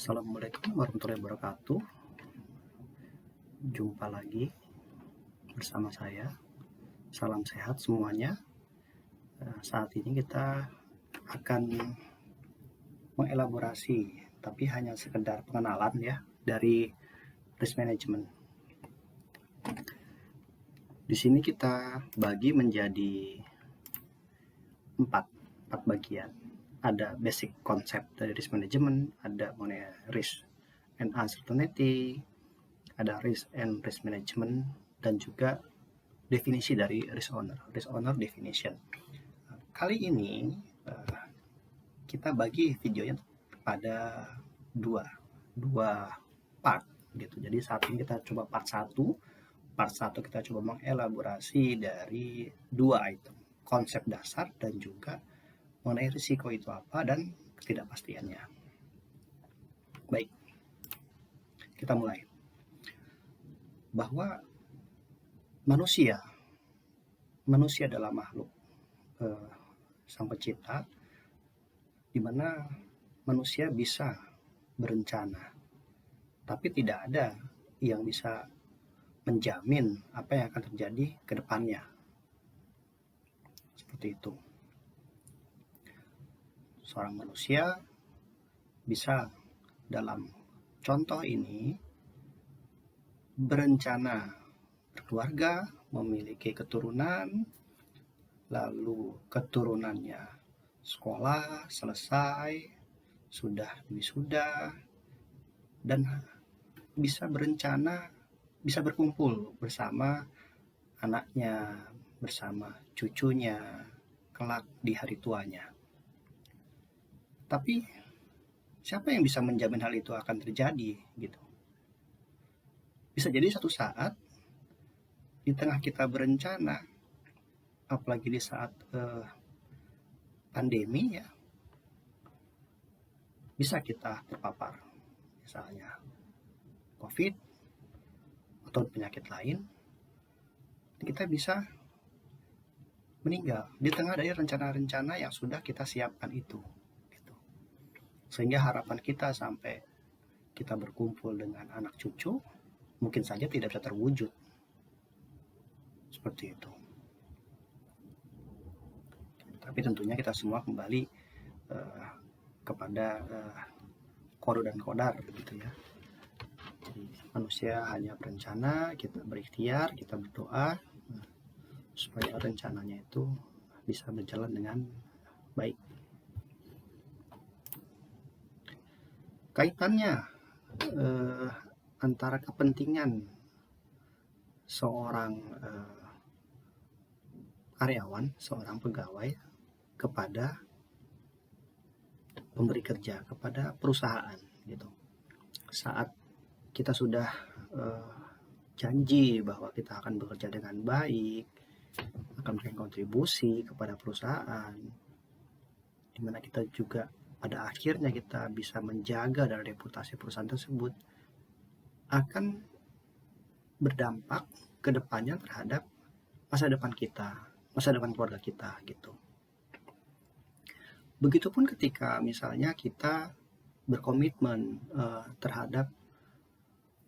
Assalamualaikum warahmatullahi wabarakatuh. Jumpa lagi bersama saya. Salam sehat semuanya. Saat ini kita akan mengelaborasi, tapi hanya sekedar pengenalan ya, dari risk management. Di sini kita bagi menjadi empat bagian. Ada basic konsep dari risk management, ada mengenai risk and uncertainty, ada risk and risk management, dan juga definisi dari risk owner definition. Kali ini kita bagi videonya pada dua part gitu. Jadi saat ini kita coba part 1 kita coba mengelaborasi dari dua item, konsep dasar dan juga mengenai risiko itu apa dan ketidakpastiannya. Baik, kita mulai. Bahwa manusia adalah makhluk sang pencipta, di mana manusia bisa berencana, tapi tidak ada yang bisa menjamin apa yang akan terjadi ke depannya. Seperti itu. Seorang manusia bisa dalam contoh ini berencana berkeluarga, memiliki keturunan, lalu keturunannya sekolah, selesai, sudah wisuda, dan bisa berencana, bisa berkumpul bersama anaknya, bersama cucunya, kelak di hari tuanya. Tapi siapa yang bisa menjamin hal itu akan terjadi gitu? Bisa jadi satu saat di tengah kita berencana, apalagi di saat pandemi ya, bisa kita terpapar, misalnya COVID atau penyakit lain, kita bisa meninggal di tengah dari rencana-rencana yang sudah kita siapkan itu. Gitu. Sehingga harapan kita sampai kita berkumpul dengan anak cucu mungkin saja tidak bisa terwujud. Seperti itu. Tapi tentunya kita semua kembali kepada qada dan qadar gitu ya. Jadi manusia hanya berencana, kita berikhtiar, kita berdoa supaya rencananya itu bisa berjalan dengan baik. Kaitannya antara kepentingan seorang karyawan, seorang pegawai kepada pemberi kerja, kepada perusahaan gitu. Saat kita sudah janji bahwa kita akan bekerja dengan baik, akan memberikan kontribusi kepada perusahaan, di mana kita juga pada akhirnya kita bisa menjaga dari reputasi perusahaan tersebut, akan berdampak ke depannya terhadap masa depan kita, masa depan keluarga kita gitu. Begitupun ketika misalnya kita berkomitmen terhadap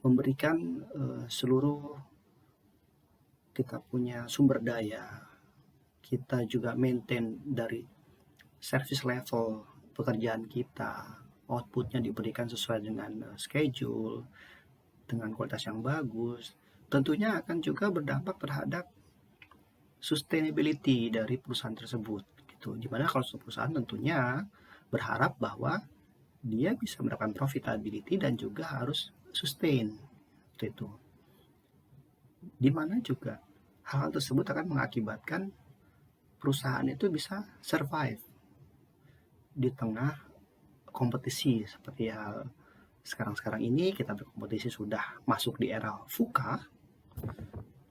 memberikan seluruh kita punya sumber daya, kita juga maintain dari service level pekerjaan kita, outputnya diberikan sesuai dengan schedule, dengan kualitas yang bagus, tentunya akan juga berdampak terhadap sustainability dari perusahaan tersebut gitu. Dimana kalau perusahaan tentunya berharap bahwa dia bisa mendapatkan profitability dan juga harus sustain itu. Dimana juga hal tersebut akan mengakibatkan perusahaan itu bisa survive di tengah kompetisi seperti hal sekarang ini. Kita berkompetisi sudah masuk di era VUCA,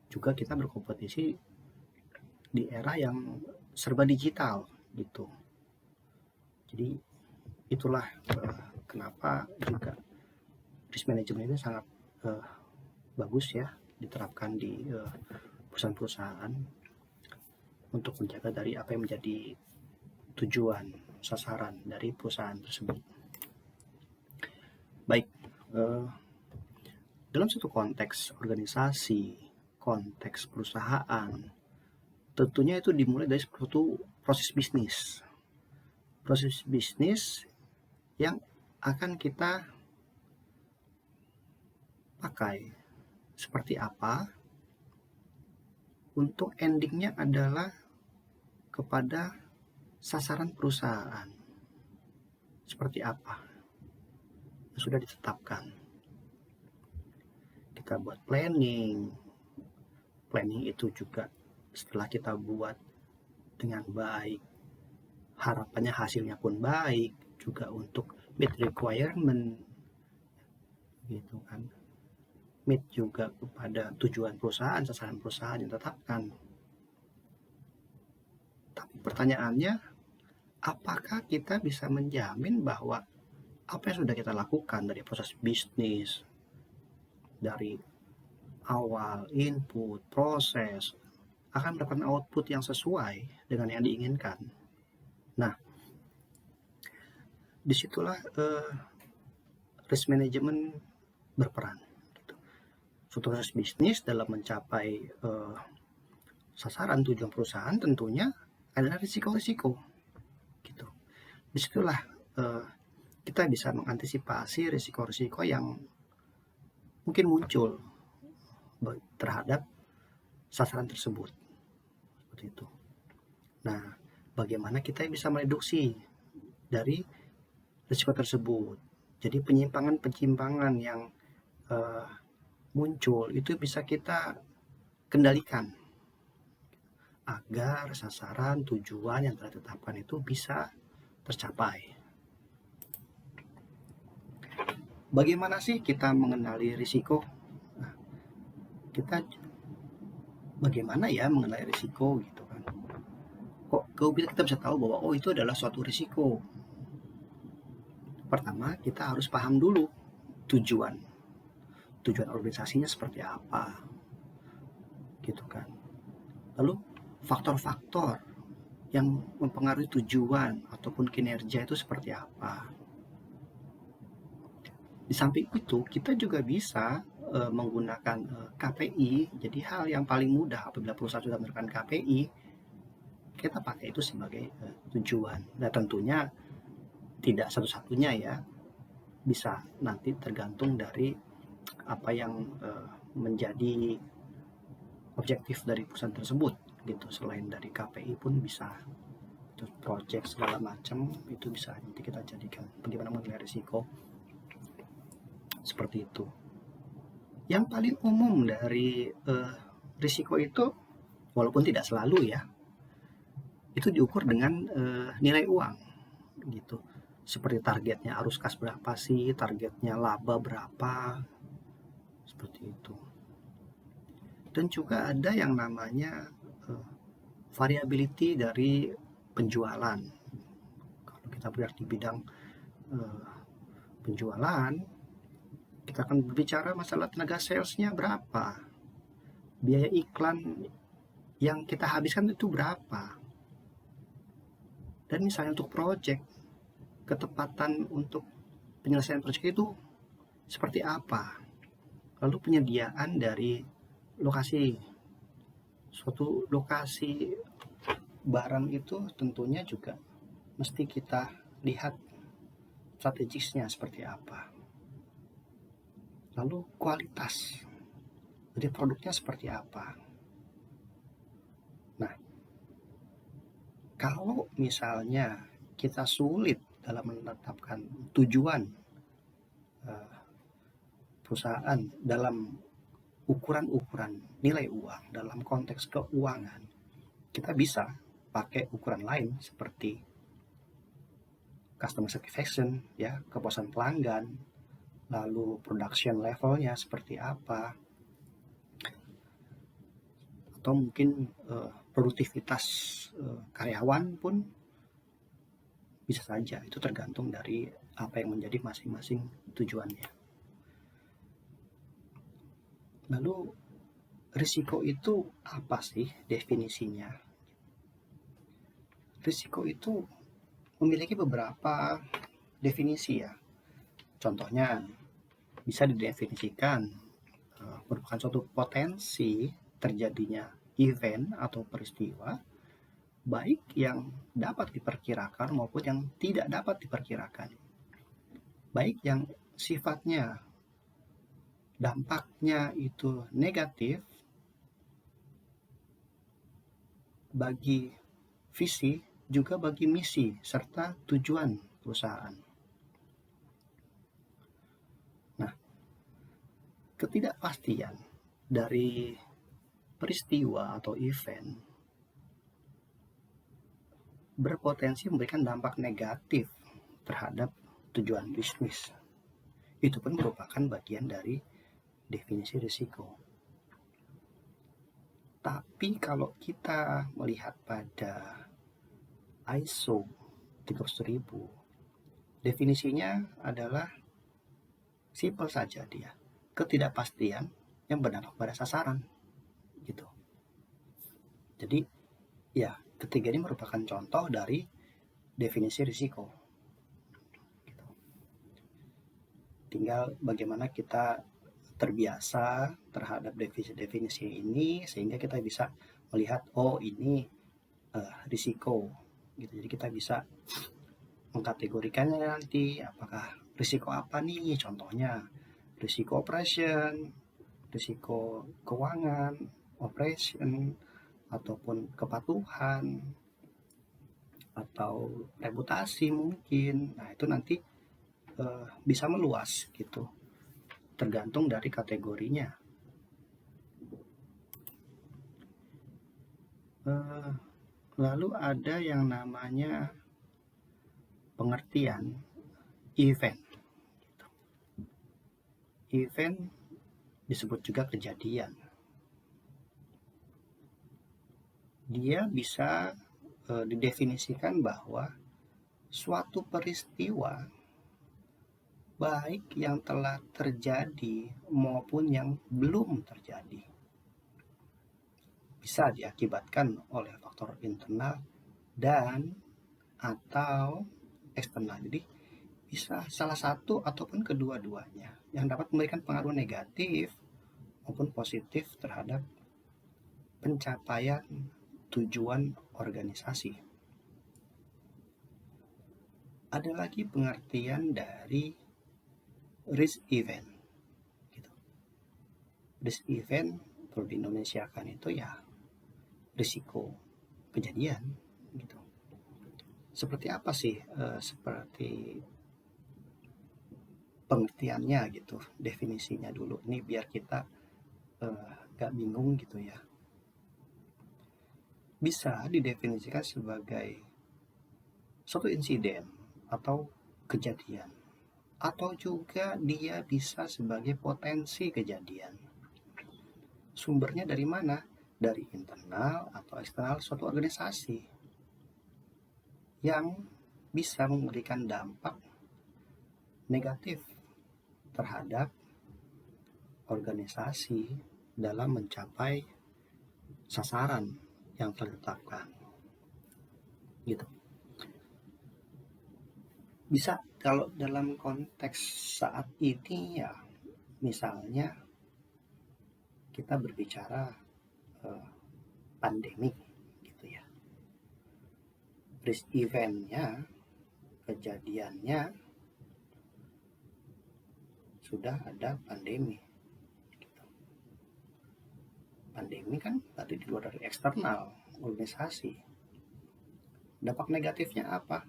juga kita berkompetisi di era yang serba digital gitu. Jadi itulah kenapa juga risk management ini sangat bagus ya diterapkan di perusahaan-perusahaan untuk menjaga dari apa yang menjadi tujuan sasaran dari perusahaan tersebut. Baik, eee, dalam suatu konteks organisasi, konteks perusahaan, tentunya itu dimulai dari suatu proses bisnis. Proses bisnis yang akan kita pakai seperti apa, untuk endingnya adalah kepada sasaran perusahaan. Seperti apa, sudah ditetapkan. Kita buat planning. Planning itu juga setelah kita buat dengan baik, harapannya hasilnya pun baik, juga untuk meet requirement, gitu kan. Meet juga kepada tujuan perusahaan, sasaran perusahaan yang ditetapkan. Tapi pertanyaannya, apakah kita bisa menjamin bahwa apa yang sudah kita lakukan dari proses bisnis, dari awal, input, proses, akan mendapatkan output yang sesuai dengan yang diinginkan? Nah, disitulah risk management berperan. Gitu. Suatu proses bisnis dalam mencapai sasaran tujuan perusahaan tentunya adalah risiko-risiko. Gitu. Disitulah kita bisa mengantisipasi risiko-risiko yang mungkin muncul terhadap sasaran tersebut. Seperti itu. Nah, bagaimana kita bisa mereduksi dari risiko tersebut? Jadi penyimpangan-penyimpangan yang muncul itu bisa kita kendalikan agar sasaran tujuan yang telah ditetapkan itu bisa tercapai. Bagaimana sih kita mengenali risiko? Nah, bagaimana ya mengenali risiko gitu kan? Kok kita bisa tahu bahwa itu adalah suatu risiko? Pertama, kita harus paham dulu tujuan organisasinya seperti apa, gitu kan. Lalu faktor-faktor yang mempengaruhi tujuan ataupun kinerja itu seperti apa. Di samping itu, kita juga bisa menggunakan KPI. Jadi hal yang paling mudah apabila perusahaan sudah menerapkan KPI, kita pakai itu sebagai tujuan. Dan tentunya tidak satu-satunya ya, bisa nanti tergantung dari apa yang menjadi objektif dari perusahaan tersebut gitu. Selain dari KPI pun bisa, terus project segala macam itu bisa nanti kita jadikan bagaimana menilai risiko seperti itu. Yang paling umum dari risiko itu, walaupun tidak selalu ya, itu diukur dengan nilai uang gitu. Seperti targetnya arus kas berapa sih, targetnya laba berapa, seperti itu. Dan juga ada yang namanya variability dari penjualan. Kalau kita bergerak di bidang penjualan, kita akan berbicara masalah tenaga salesnya berapa, biaya iklan yang kita habiskan itu berapa, dan misalnya untuk project, ketepatan untuk penyelesaian project itu seperti apa, lalu penyediaan dari lokasi, suatu lokasi barang itu tentunya juga mesti kita lihat strategisnya seperti apa. Lalu kualitas dari produknya seperti apa. Nah, kalau misalnya kita sulit dalam menetapkan tujuan perusahaan dalam ukuran-ukuran nilai uang dalam konteks keuangan, kita bisa pakai ukuran lain seperti customer satisfaction, ya, kepuasan pelanggan, lalu production levelnya seperti apa, atau mungkin produktivitas karyawan pun bisa saja. Itu tergantung dari apa yang menjadi masing-masing tujuannya. Lalu risiko itu apa sih definisinya? Risiko itu memiliki beberapa definisi ya. Contohnya bisa didefinisikan merupakan suatu potensi terjadinya event atau peristiwa baik yang dapat diperkirakan maupun yang tidak dapat diperkirakan. Baik yang sifatnya dampaknya itu negatif bagi visi juga bagi misi serta tujuan perusahaan. Nah, ketidakpastian dari peristiwa atau event berpotensi memberikan dampak negatif terhadap tujuan bisnis. Itu pun merupakan bagian dari definisi risiko. Tapi kalau kita melihat pada ISO 30000, definisinya adalah simpel saja dia, ketidakpastian yang berdampak pada sasaran gitu. Jadi ya, ketiga ini merupakan contoh dari definisi risiko gitu. Tinggal bagaimana kita terbiasa terhadap definisi ini sehingga kita bisa melihat oh ini risiko gitu. Jadi kita bisa mengkategorikannya nanti apakah risiko apa nih, contohnya risiko operation, risiko keuangan, operation, ataupun kepatuhan, atau reputasi mungkin. Nah itu nanti bisa meluas gitu, tergantung dari kategorinya. Lalu ada yang namanya pengertian event. Event disebut juga kejadian. Dia bisa didefinisikan bahwa suatu peristiwa baik yang telah terjadi maupun yang belum terjadi bisa diakibatkan oleh faktor internal dan atau eksternal. Jadi bisa salah satu ataupun kedua-duanya yang dapat memberikan pengaruh negatif maupun positif terhadap pencapaian tujuan organisasi. Ada lagi pengertian dari risk event. Gitu. Risk event kalau di Indonesia kan itu ya risiko kejadian gitu. Seperti apa sih seperti pengertiannya gitu, definisinya dulu. Ini biar kita gak bingung gitu ya. Bisa didefinisikan sebagai suatu insiden atau kejadian, atau juga dia bisa sebagai potensi kejadian. Sumbernya dari mana? Dari internal atau eksternal suatu organisasi yang bisa memberikan dampak negatif terhadap organisasi dalam mencapai sasaran yang telah ditetapkan gitu. Bisa kalau dalam konteks saat ini ya, misalnya kita berbicara pandemi gitu ya, risk eventnya, kejadiannya sudah ada pandemi gitu. Pandemi kan tadi di luar dari eksternal organisasi. Dampak negatifnya apa?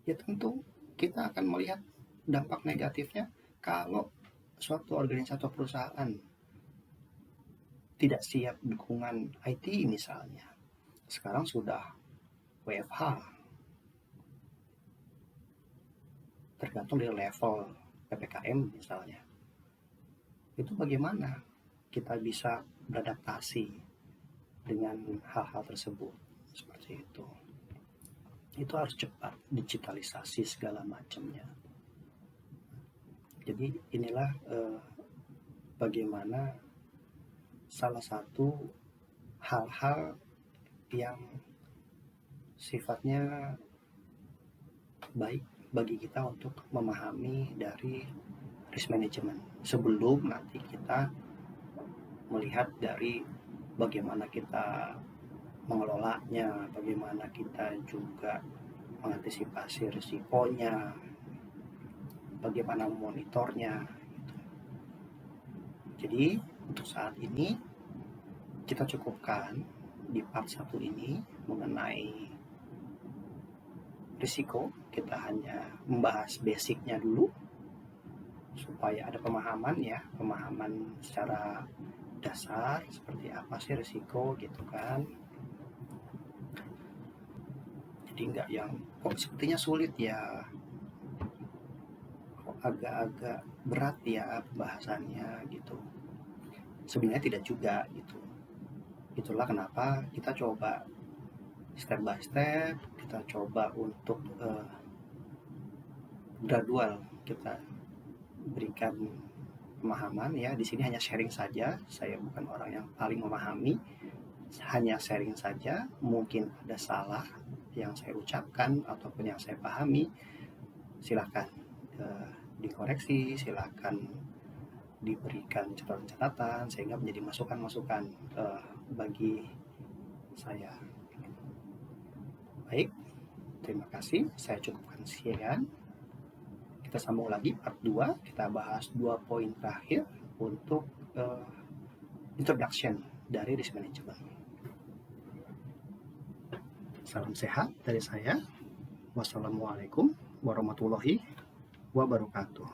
Ya tentu kita akan melihat dampak negatifnya kalau suatu organisasi atau perusahaan tidak siap dukungan IT misalnya. Sekarang sudah WFH. Tergantung dari level PPKM misalnya. Itu bagaimana kita bisa beradaptasi dengan hal-hal tersebut seperti itu. Itu harus cepat, digitalisasi segala macamnya. Jadi inilah bagaimana salah satu hal-hal yang sifatnya baik bagi kita untuk memahami dari risk management sebelum nanti kita melihat dari bagaimana kita mengelolanya, bagaimana kita juga mengantisipasi risikonya, bagaimana memonitornya. Jadi untuk saat ini kita cukupkan di part 1 ini mengenai risiko. Kita hanya membahas basicnya dulu supaya ada pemahaman ya, pemahaman secara dasar seperti apa sih risiko gitu kan. Jadi nggak yang kok sepertinya sulit ya, kok agak-agak berat ya pembahasannya gitu. Sebenarnya tidak juga gitu. Itulah kenapa kita coba step by step, kita coba untuk gradual kita berikan pemahaman ya. Di sini hanya sharing saja, saya bukan orang yang paling memahami, hanya sharing saja. Mungkin ada salah yang saya ucapkan ataupun yang saya pahami, silakan dikoreksi, silakan diberikan catatan-catatan sehingga menjadi masukan-masukan bagi saya. Baik, terima kasih, saya cukupkan sekian. Kita sambung lagi part 2, kita bahas 2 poin terakhir untuk introduction dari risk management. Salam sehat dari saya. Wassalamualaikum warahmatullahi wabarakatuh.